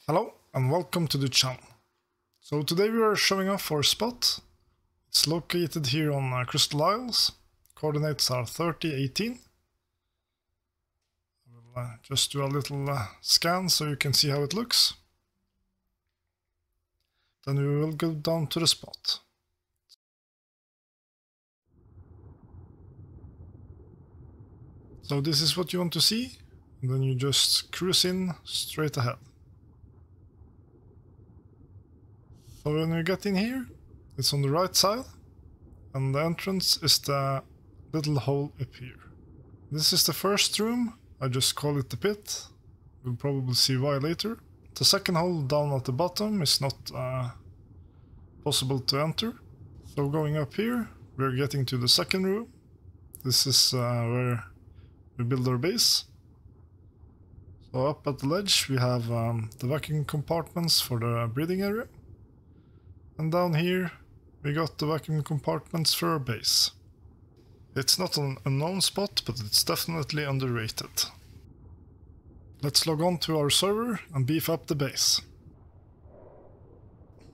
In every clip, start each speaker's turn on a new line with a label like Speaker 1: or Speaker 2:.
Speaker 1: Hello and welcome to the channel. So today we are showing off our spot. It's located here on Crystal Isles. Coordinates are 3018. We'll just do a little scan so you can see how it looks. Then we will go down to the spot. So this is what you want to see, and then you just cruise in straight ahead. So when you get in here, it's on the right side, and the entrance is the little hole up here. This is the first room, I just call it the pit. We'll probably see why later. The second hole down at the bottom is not possible to enter. So going up here, we're getting to the second room. This is where we build our base. So up at the ledge we have the vacuum compartments for the breeding area. And down here we got the vacuum compartments for our base. It's not an unknown spot, but it's definitely underrated. Let's log on to our server and beef up the base.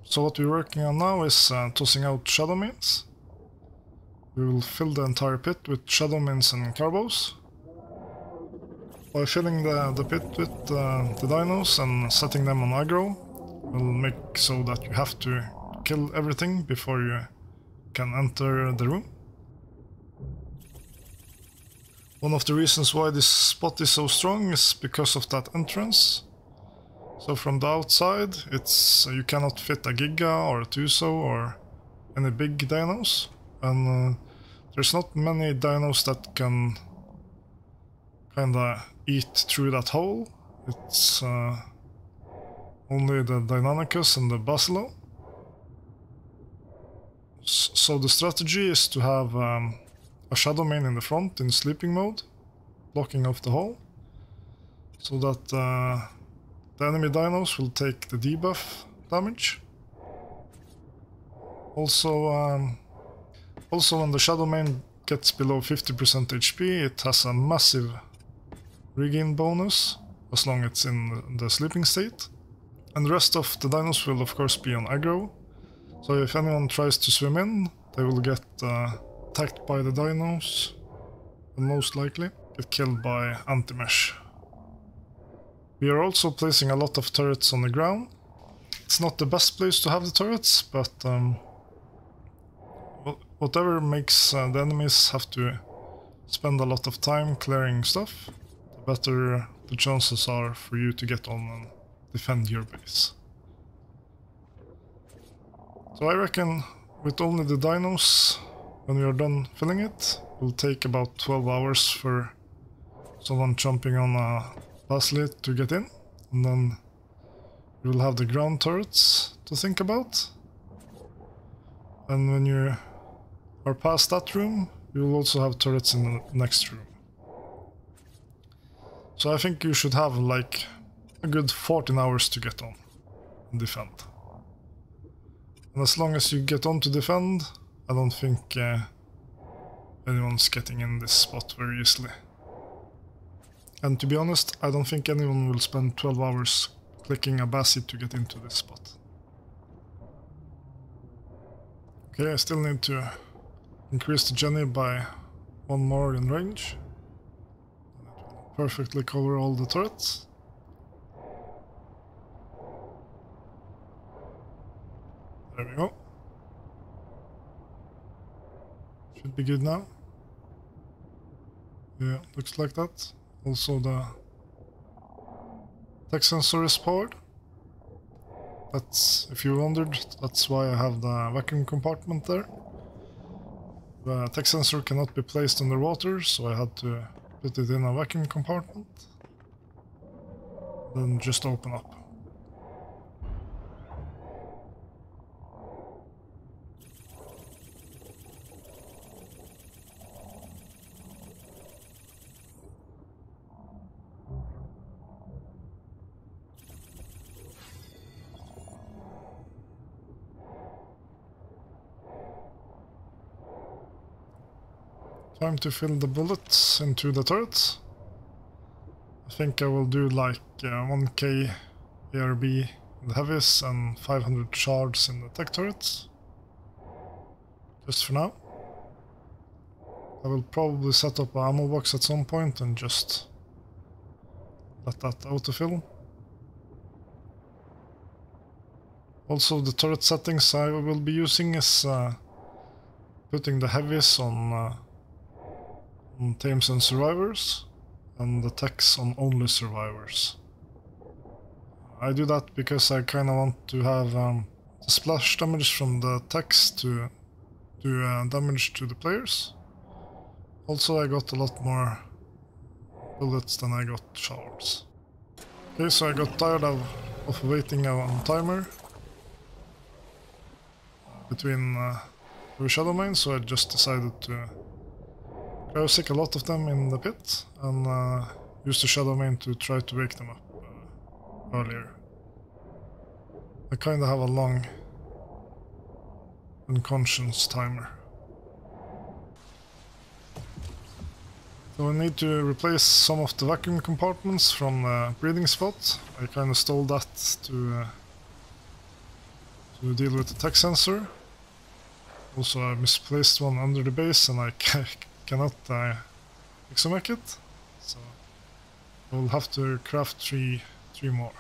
Speaker 1: So what we're working on now is tossing out shadow mines. We will fill the entire pit with shadow mines and carbos. By filling the pit with the dinos and setting them on aggro, we'll make so that you have to kill everything before you can enter the room. One of the reasons why this spot is so strong is because of that entrance. So from the outside, you cannot fit a Giga or a Tuso or any big dinos, and there's not many dinos that can kinda eat through that hole. It's only the Deinonychus and the Basilo. So the strategy is to have a shadow main in the front in sleeping mode, blocking off the hole, so that the enemy dinos will take the debuff damage. Also when the shadow main gets below 50% HP, it has a massive regain bonus as long as it's in the sleeping state. And the rest of the dinos will of course be on aggro. So if anyone tries to swim in, they will get attacked by the dinos and most likely get killed by anti-mesh. We are also placing a lot of turrets on the ground. It's not the best place to have the turrets, but whatever makes the enemies have to spend a lot of time clearing stuff, the better the chances are for you to get on and defend your base. So I reckon with only the dinos, when we are done filling it, it will take about 12 hours for someone jumping on a Basilisk to get in, and then you will have the ground turrets to think about. And when you are past that room, you will also have turrets in the next room. So I think you should have like a good 14 hours to get on and defend. And as long as you get on to defend, I don't think anyone's getting in this spot very easily. And to be honest, I don't think anyone will spend 12 hours clicking a Bassi to get into this spot. Okay, I still need to increase the Jenny by one more in range. And it will perfectly cover all the turrets. There we go. Should be good now. Yeah, looks like that. Also the tech sensor is powered. That's, if you wondered, that's why I have the vacuum compartment there. The tech sensor cannot be placed underwater, so I had to put it in a vacuum compartment. Then just open up. Time to fill the bullets into the turrets. I think I will do like 1k ARB in the heavies and 500 shards in the tech turrets. Just for now. I will probably set up an ammo box at some point and just let that autofill. Also, the turret settings I will be using is putting the heavies on tames and survivors, and the techs on only survivors. I do that because I kind of want to have the splash damage from the techs to do damage to the players. Also, I got a lot more bullets than I got shards. Okay, so I got tired of waiting on timer between Shadow Mine, so I just decided to cryo-sick a lot of them in the pit and use the Shadow Mine to try to wake them up earlier. I kinda have a long unconscious timer. So I need to replace some of the vacuum compartments from the breeding spot. I kinda stole that to deal with the tech sensor. Also, I misplaced one under the base and I cannot exomech it, so I will have to craft three more.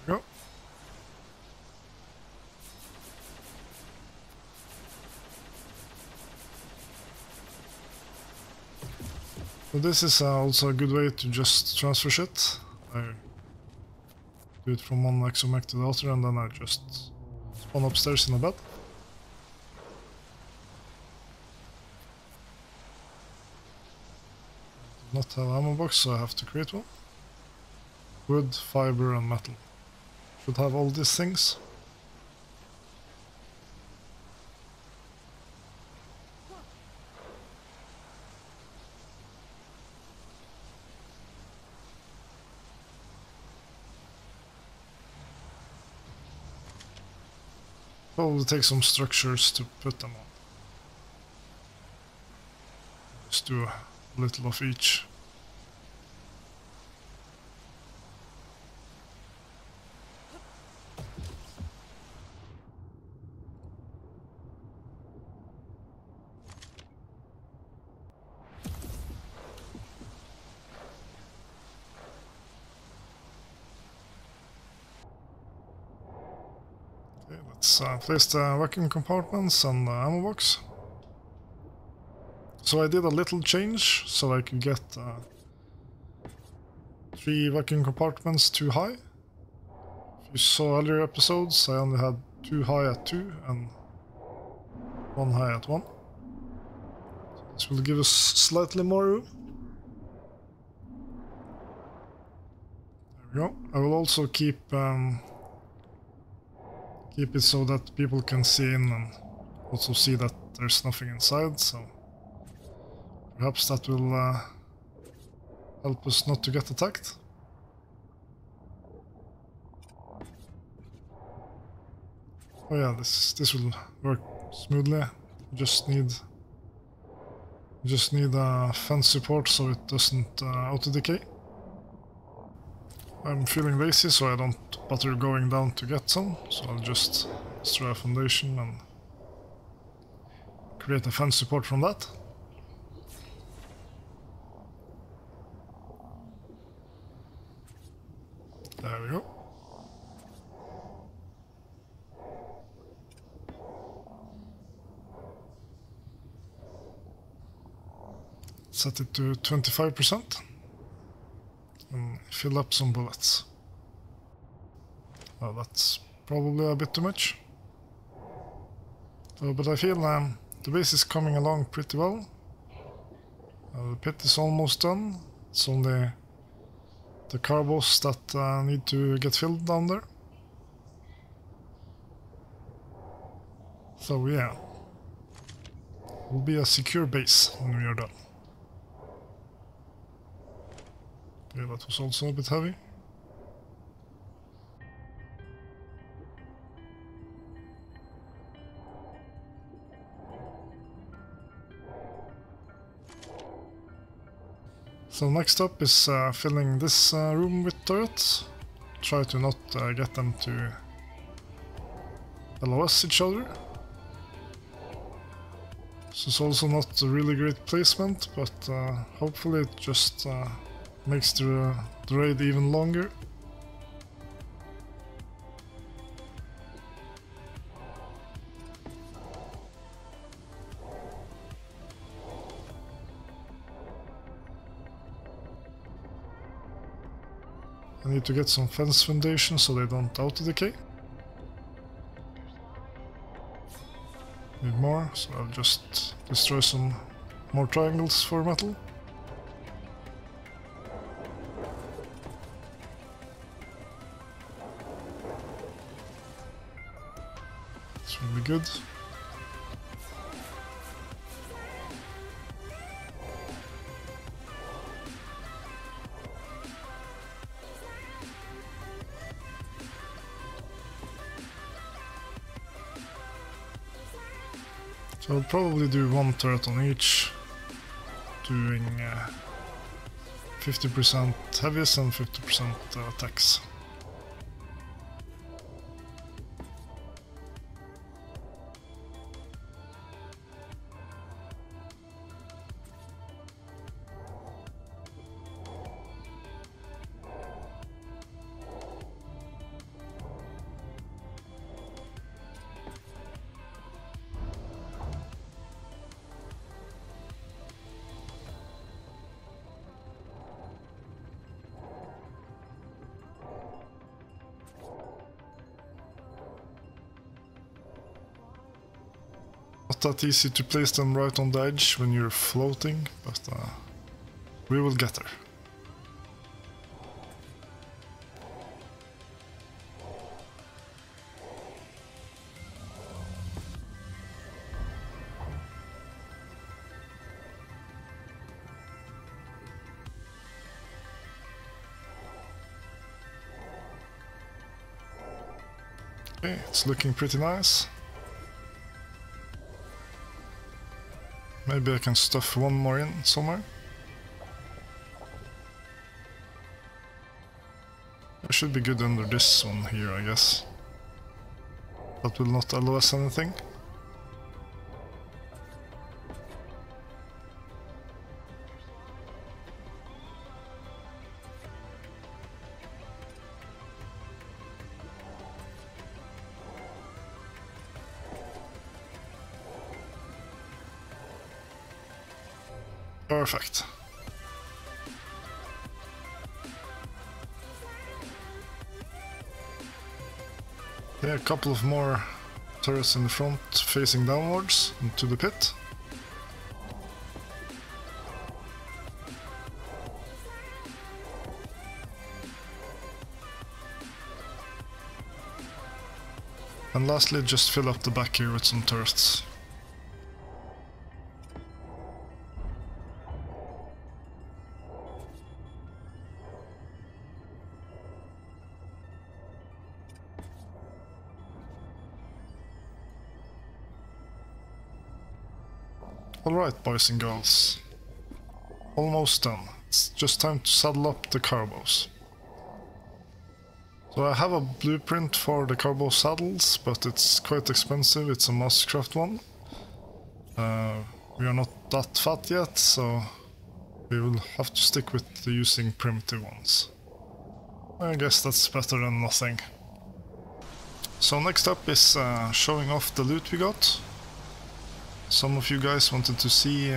Speaker 1: There we go. So this is also a good way to just transfer shit. I do it from one exomech to the other and then I just spawn upstairs in a bed. I do not have ammo box, so I have to create one. Wood, fiber and metal. Should have all these things. Probably take some structures to put them on. Just do a little of each. Let's place the vacuum compartments and the ammo box. So I did a little change so I could get 3 vacuum compartments too high. If you saw earlier episodes, I only had 2 high at 2 and 1 high at 1. So this will give us slightly more room. There we go. I will also keep it so that people can see in and also see that there's nothing inside, so perhaps that will help us not to get attacked. Oh yeah, this will work smoothly. Just need fence support so it doesn't auto decay. I'm feeling lazy, so I don't bother going down to get some, so I'll just destroy a foundation and create a fence support from that. There we go. Set it to 25%. And fill up some bullets. Oh, that's probably a bit too much. But I feel the base is coming along pretty well. The pit is almost done. It's only the carbos that need to get filled down there. So yeah, it will be a secure base when we are done. Okay, that was also a bit heavy. So next up is filling this room with turrets. Try to not get them to LOS each other. This is also not a really great placement, but hopefully it just makes the raid even longer. I need to get some fence foundations so they don't auto-decay. Need more, so I'll just destroy some more triangles for metal. It's really good. So I'll probably do one turret on each, doing 50% heavies and 50% attacks. Not that easy to place them right on the edge when you're floating, but we will get there. Okay, it's looking pretty nice. Maybe I can stuff one more in somewhere. I should be good under this one here, I guess. That will not LOS anything. Perfect. Yeah, a couple of more turrets in the front facing downwards into the pit. And lastly, just fill up the back here with some turrets. Alright, boys and girls. Almost done. It's just time to saddle up the carbos. So I have a blueprint for the carbo saddles, but it's quite expensive. It's a Mastercraft one. We are not that fat yet, so we will have to stick with using primitive ones. I guess that's better than nothing. So next up is showing off the loot we got. Some of you guys wanted to see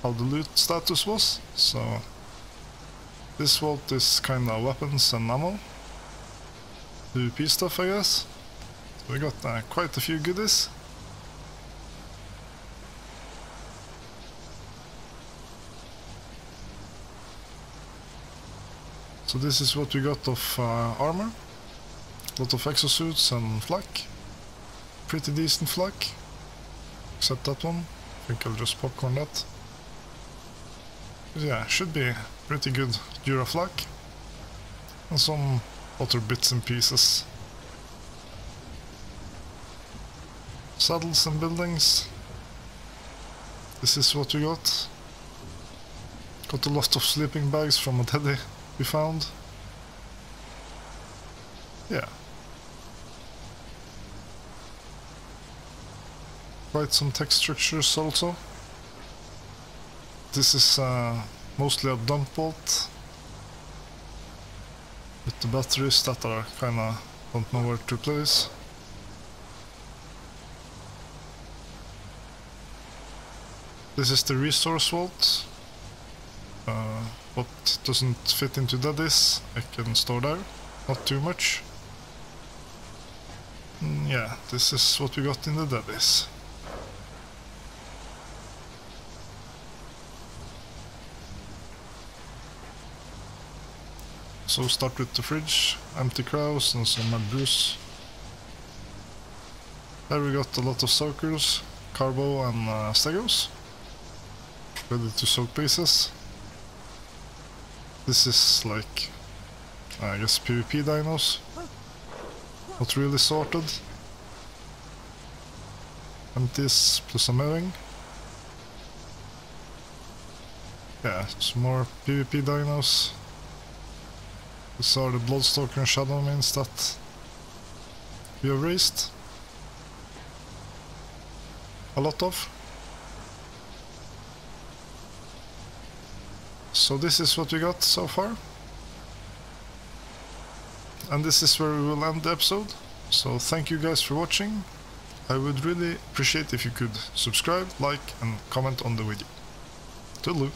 Speaker 1: how the loot status was, so this vault is kinda weapons and ammo. PvP stuff, I guess. So we got quite a few goodies. So this is what we got of armor. A lot of exosuits and flak. Pretty decent flak. Except that one. I think I'll just popcorn that. But yeah, should be pretty good Dura flak. And some other bits and pieces. Saddles and buildings. This is what we got. Got a lot of sleeping bags from a teddy we found. Yeah. Quite some text structures also. This is mostly a dump vault with the batteries that are kinda don't know where to place. This is the resource vault. What doesn't fit into this I can store there, not too much. Yeah, this is what we got in the daddies. So start with the fridge, empty crows and some mad brews. There we got a lot of circles, carbo and stegos, ready to soak pieces. This is like, I guess, PvP dinos, not really sorted. Empties plus some milling. Yeah, some more PvP dinos. These are the Bloodstalker and Shadow Mains that we have raised a lot of. So this is what we got so far. And this is where we will end the episode. So thank you guys for watching. I would really appreciate if you could subscribe, like and comment on the video. Toodaloo!